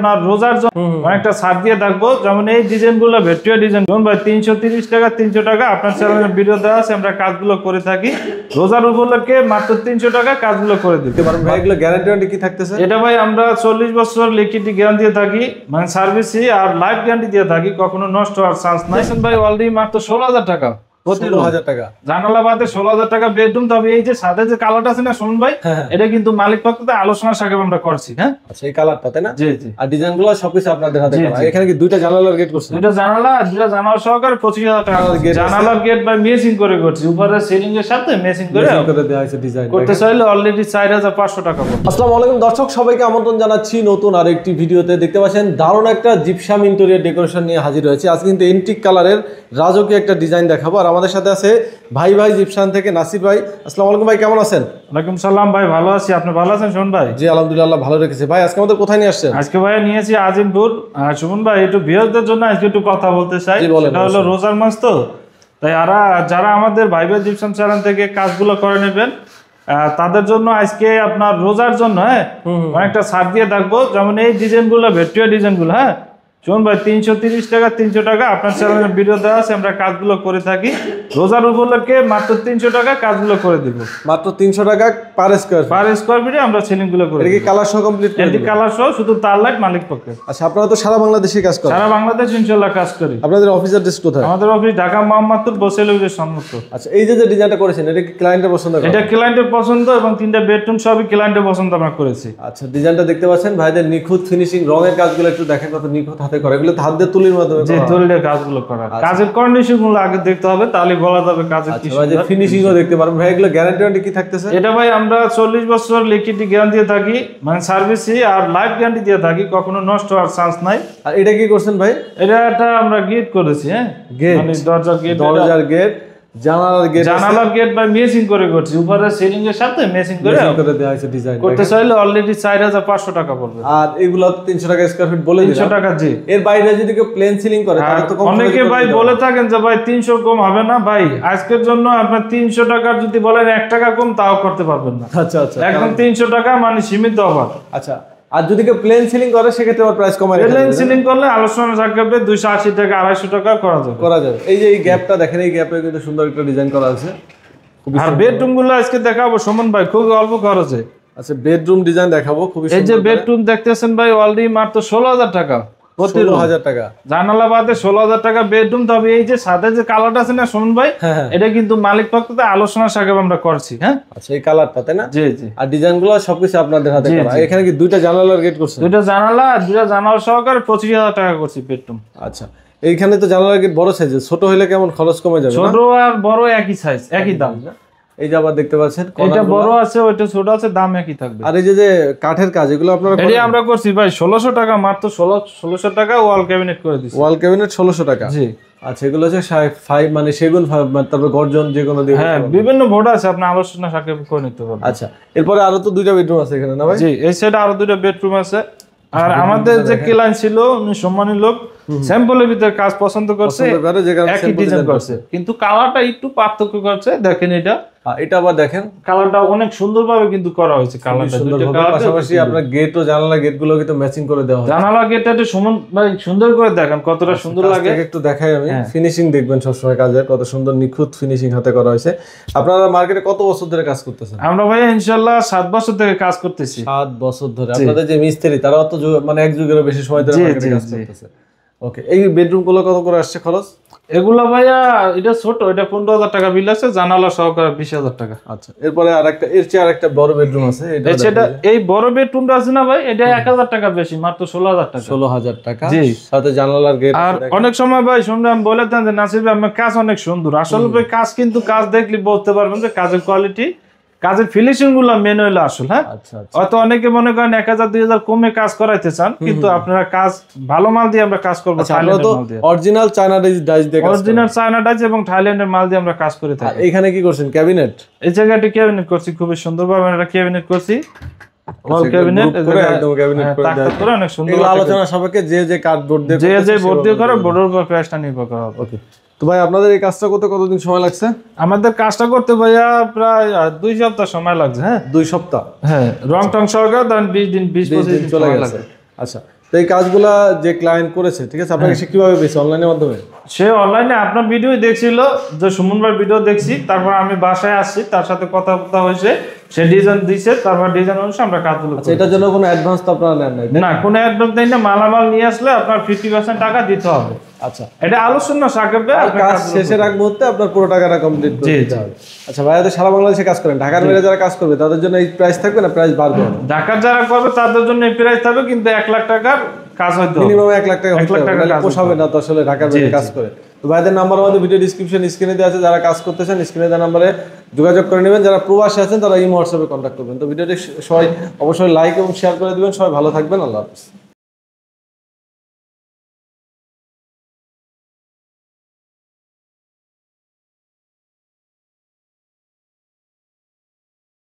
আপনার রোজার জন্য অনেকটা ছাড় দিয়ে থাকবো। যেমন এই ডিজাইনগুলো ভেট্রিয়া ডিজাইন ভাই 330 টাকা 300 টাকা আপনার চ্যানেলের ভিডিও দেওয়া আছে, আমরা কাজগুলো করে থাকি। রোজার উপলক্ষে মাত্র 300 টাকা কাজগুলো করে দিতে পারবেন ভাই। এগুলো গ্যারান্টি কি থাকতেছে? এটা ভাই আমরা 40 বছর লিখিতি গ্যারান্টি দিয়ে থাকি, মানে সার্ভিসই আর লাইফ গ্যারান্টি দিয়ে থাকি, কখনো নষ্ট হওয়ার চান্স নাই। ভাই অলরেডি মাত্র 16,000 টাকা, 16,000 টাকা জানালা বাদে 16,000 টাকা বেডরুম। তবে এই যে সাথে যে কালারটা আছে না শুনুন ভাই, এটা কিন্তু মালিক পক্ষতে আলোচনা সাপেক্ষে আমরা করছি। হ্যাঁ আচ্ছা, এই কালারটা তাই না? জি জি। আর ডিজাইনগুলো সবকিছু আপনাদের হাতে করা। এখানে কি দুইটা জানালার গেট করছেন? দুইটা জানালা সহকারে 25,000 টাকা জানালার গেট বাই মেসিং করে করছি, উপরে সিলিং এর সাথে মেসিং করে দেওয়া হয়েছে ডিজাইন করতে চাইলে অলরেডি 4,500 টাকা পড়বে। আসসালামু আলাইকুম দর্শক, সবাইকে আমন্ত্রণ জানাচ্ছি নতুন আরেকটি ভিডিওতে। দেখতে পাচ্ছেন দারুণ একটা জিপসাম ইন্টেরিয়র ডেকোরেশন নিয়ে হাজির হয়েছে। আজকে কিন্তু এন্টিক কালারের রাজকীয় একটা ডিজাইন দেখাবো। আর আমাদের সাথে আছে ভাই জিপসান থেকে নাসির ভাই। আসসালামু আলাইকুম ভাই, কেমন আছেন? ওয়ালাইকুম সালাম ভাই, ভালো আছি, আপনি ভালো আছেন সুমন ভাই? জি আলহামদুলিল্লাহ, ভালো রেখেছে। ভাই আজকে আমাদের কোথায় নিয়ে আসছেন? আজকে ভাই নিয়েছি আজিমপুর। আর সুমন ভাই একটু ভিউয়ারদের জন্য আজকে একটু কথা বলতে চাই। এটা হলো রোজার মাস তো, তাই যারা আমাদের ভাই জিপসাম চ্যানেল থেকে কাজগুলো করে নেবেন তাদের জন্য আজকে আপনার রোজার জন্য অনেকটা ছাড় দিয়ে থাকবো। যেমন এই ডিজাইনগুলো ভেট্রিয়া ডিজাইনগুলো শুনুন ভাই 330 টাকা 300 টাকা আপনার চ্যানেলের ভিডিও দেওয়া আছে, আমরা কাজগুলো করে থাকি। রোজার উপলক্ষে মাত্র 300 টাকা কাজগুলো করে দিব, মাত্র 300 টাকা পার স্কয়ার ফিটে আমরা সেলিং গুলো করে দিই। কালার সহ কমপ্লিট করে দিই, কালার সহ, শুধু তার লাইট মালিক পক্ষে। আচ্ছা, আপনারা তো সারা বাংলাদেশে কাজ করেন? সারা বাংলাদেশ ইনশাআল্লাহ কাজ করি। আপনাদের অফিস অ্যাড্রেস কোথায়? আমাদের অফিস ঢাকা মোহাম্মদপুর বসেলের সম্মুখে। আচ্ছা, এই যে ডিজাইনটা করেছেন এটা কি ক্লায়েন্টের পছন্দ? এটা ক্লায়েন্টের পছন্দ এবং তিনটা বেডরুম সবই ক্লায়েন্টের পছন্দ আমরা করেছি। আচ্ছা, ডিজাইনটা দেখতে পাচ্ছেন ভাইদের নিখুঁত ফিনিশিং, রঙের কাজগুলো একটু দেখেন কত নিখুঁত হাতে করে। এগুলো হাত দিয়ে তুলির মাধ্যমে যে তুলির কাজগুলো করা। কাজের কন্ডিশন গুলো আগে দেখতে হবে, তাহলে বলা যাবে কাজের কি সুন্দর। ফিনিশিংও দেখতে পারবেন ভাই। এগুলো গ্যারান্টি কি থাকতেছে? এটা ভাই আমরা 40 বছর লিখিতি গ্যারান্টি দিয়ে থাকি, মানে সার্ভিসই আর লাইফ গ্যারান্টি দিয়ে থাকি, কখনো নষ্ট হওয়ার চান্স নাই। আর এটা কি করছেন ভাই? এটা আমরা গেট করেছি। গেট মানে দরজার গেট জানালার গেট বাই মেসিং করে করছি, উপরে সিলিং এর সাথে মেসিং করে দেওয়া হয়েছে ডিজাইন। করতে চাইলে অলরেডি 4,500 টাকা পড়বে। আর এগুলো 300 টাকা স্কয়ার ফিট বলে 300 টাকা। জি। এর বাইরে যদি কেউ প্লেন সিলিং করে তাহলে তো কম। অনেকে ভাই বলে থাকেন যে ভাই 300 কম হবে না। ভাই আজকের জন্য আপনার 300 টাকার যদি বলেন 1 টাকা কম তাও করতে পারবেন না। আচ্ছা আচ্ছা, একদম 300 টাকা মানে সীমিত অফার। আচ্ছা, আর যদি কেউ প্লেন সিলিং করে সেক্ষেত্রে আবার প্রাইস কমায়। প্লেন সিলিং করলে আলোচনা থাকবে 280 টাকা 250 টাকা করা যাবে। এই যে এই গ্যাপটা দেখেন, এই গ্যাপে কিন্তু সুন্দর একটা ডিজাইন করা আছে। আর বেডরুম গুলো আজকে দেখাবো সুমন ভাই খুব অল্প খরচে। আচ্ছা, বেডরুম ডিজাইন দেখাবো খুবই সুন্দর। এই যে বেডরুম দেখতেছেন ভাই অলরেডি মাত্র 16,000 টাকা, 16,000 টাকা জানালা বাদে 16,000 টাকা বেডরুম। তবে এই যে সাথে যে কালারটা আছে না শুনুন ভাই, এটা কিন্তু মালিক পক্ষতে আলোচনা সাপেক্ষে আমরা করছি। আচ্ছা, এই কালারটা তাই না? জি জি। আর ডিজাইনগুলো সবকিছু আপনাদের হাতে করা। এখানে কি দুইটা জানালার গেট করছেন? দুইটা জানালা সহকারে 25,000 টাকা করছি বেডরুম। আচ্ছা, এইখানে তো জানালার গেট বড় সাইজ, ছোট হলে কেমন খরচ কমে যাবে? ছোট আর বড় একই সাইজ, একই দাম। এই যে আবার দেখতে পাচ্ছেন এটা বড় আছে ওইটা ছোট আছে, দাম একই থাকবে। আর এই যে কাঠের কাজ এগুলো আপনারা এটা আমরা করছি ভাই 1600 টাকা, মাত্র 1600 টাকা ওয়াল ক্যাবিনেট করে দিছি। ওয়াল ক্যাবিনেট 1600 টাকা। জি। আচ্ছা, এগুলো হচ্ছে 5 মানে সেগুন, তারপর গর্জন যে কোনো দিয়ে। বিভিন্ন বোর্ড আছে, আপনি আলোচনা সাপেক্ষে করে নিতে পারবেন। আচ্ছা, এরপরে আরো তো দুইটা বেডরুম আছে এখানে না ভাই? জি, এই সাইডে আরো দুইটা বেডরুম আছে। আর আমাদের যে ক্লায়েন্ট ছিল উনি সম্মানী লোক, স্যাম্পলের ভিতরে কাজ পছন্দ করছে, একই ডিজাইন করছে, কিন্তু কালারটা একটু পার্থক্য করছে। দেখেন এটা আবার দেখেন কালারটা অনেক সুন্দরভাবে কিন্তু করা হয়েছে। কালারটা পাশাপাশি আপনার গেট ও জানালা গেটগুলো কিন্তু ম্যাচিং করে দেওয়া হয়। জানালা গেটটা একটু সুন্দর করে দেখেন কতটা সুন্দর লাগে। একটু দেখাই আমি, ফিনিশিং দেখবেন সবসময় কাজের, কত সুন্দর নিখুঁত ফিনিশিং হাতে করা হয়েছে। আপনারা মার্কেটে কত বছর ধরে কাজ করতেছেন? আমরা ভাই ইনশাআল্লাহ 7 বছর থেকে কাজ করতেছি। 7 বছর ধরে। আপনাদের যে মিস্ত্রি তারাও তো মানে এক যুগেরও বেশি সময় ধরে মার্কেটে কাজ করতেছে। ওকে, এই বেডরুম গুলো কত করে আসছে খরচ? এগুলা ভাইয়া এটা ছোট, এটা 15,000 টাকা বিল আছে, জানালা সহকারে 20,000 টাকা। আচ্ছা, এরপরে আরেকটা এর চেয়ে আরেকটা বড় বেডরুম আছে, এটা এই বড় বেডরুমটা আছে না ভাই, এটা 1,000 টাকা বেশি, মাত্র 16,000 টাকা। 16,000 টাকা। জি, সাথে জানালার গেট। আর অনেক সময় ভাই শুনলে আমি বলেতাম যে নাসির ভাই আমার কাজ অনেক সুন্দর, আসলে ভাই কাজ কিন্তু কাজ দেখলে বলতে পারবেন যে কাজের কোয়ালিটি, কাজের ফিনিশিং গুলো মেন হইলো আসল। হয়তো অনেকে মনে করেন 1,000 2,000 কমে কাজ করাইতে চান, কিন্তু আপনারা কাজ ভালো মাল দিয়ে আমরা কাজ করবো। অরিজিনাল চায়না ডাইস দিয়ে, অরিজিনাল চায়না ডাইস এবং থাইল্যান্ডের মাল দিয়ে আমরা কাজ করে থাকি। এখানে কি করছেন? ক্যাবিনেট। এই জায়গাটি ক্যাবিনেট করছি, খুবই সুন্দরভাবে একটা ক্যাবিনেট করছি। ওয়াল ক্যাবিনেট একদম ক্যাবিনেট করে অনেক সুন্দর আলোচনা সবাইকে যে কার্ডবোর্ড দিয়ে যে বোর্ড দিয়ে করে বোর্ডের উপর প্রাইসটা নির্ভর করা হবে। ওকে, তো ভাই আপনাদের এই কাজটা করতে কতদিন সময় লাগছে? আমাদের কাজটা করতে ভাইয়া প্রায় 2 সপ্তাহ সময় লাগছে। 2 সপ্তাহ। রং টং সহকারে 20 দিন 20-25 দিন চলে গেছে। আচ্ছা, তো এই কাজগুলা যে ক্লায়েন্ট করেছে, ঠিক আছে, আপনাকে সে কিভাবে পেয়েছে? অনলাইনের মাধ্যমে? সে অনলাইনে আপনার ভিডিও দেখছিল, যে সুমন ভাই ভিডিও দেখছি, তারপর আমি বাসায় আসছি, তার সাথে কথা হয়েছে, সে ডিজাইন দিয়েছে, তারপর ডিজাইন অনুসারে আমরা কাজগুলো আচ্ছা, এটার জন্য কোনো অ্যাডভান্স তো আপনারা নেন নাই? না, কোনো অ্যাডভান্স দেই না। মালামাল নিয়ে আসলে আপনার 50% টাকা দিতে হবে। আচ্ছা, এটা আলোচনা সাকেবে কাজ শেষের আগ মুহূর্তে আপনার পুরো টাকাটা কমপ্লিট করে দিতে হবে। আচ্ছা ভাইয়া, তো সারা বাংলাদেশে কাজ করেন, ঢাকার বাইরে যারা কাজ করবে তাদের জন্য এই প্রাইস থাকবে না প্রাইস বাড়বে? ঢাকার যারা করবে তাদের জন্য এই প্রাইস থাকবে, কিন্তু 1 লাখ টাকার কাজ হইতে হবে, মিনিমাম 1 লাখ টাকা হইতে হবে, নাহলে পোষাবে না তো আসলে ঢাকার বাইরে কাজ করে। তো ভাইদের নাম্বার আমাদের ভিডিও ডিসক্রিপশন স্ক্রিনে দেওয়া আছে, যারা কাজ করতে চান স্ক্রিনে দেওয়া নাম্বারে যোগাযোগ করে নেবেন। যারা প্রবাসী আছেন তারা ইমো হোয়াটসঅ্যাপে কন্ট্যাক্ট করবেন। তো ভিডিওটি সবাই অবশ্যই লাইক এবং শেয়ার করে দিবেন। সবাই ভালো থাকবেন, আল্লাহ হাফেজ।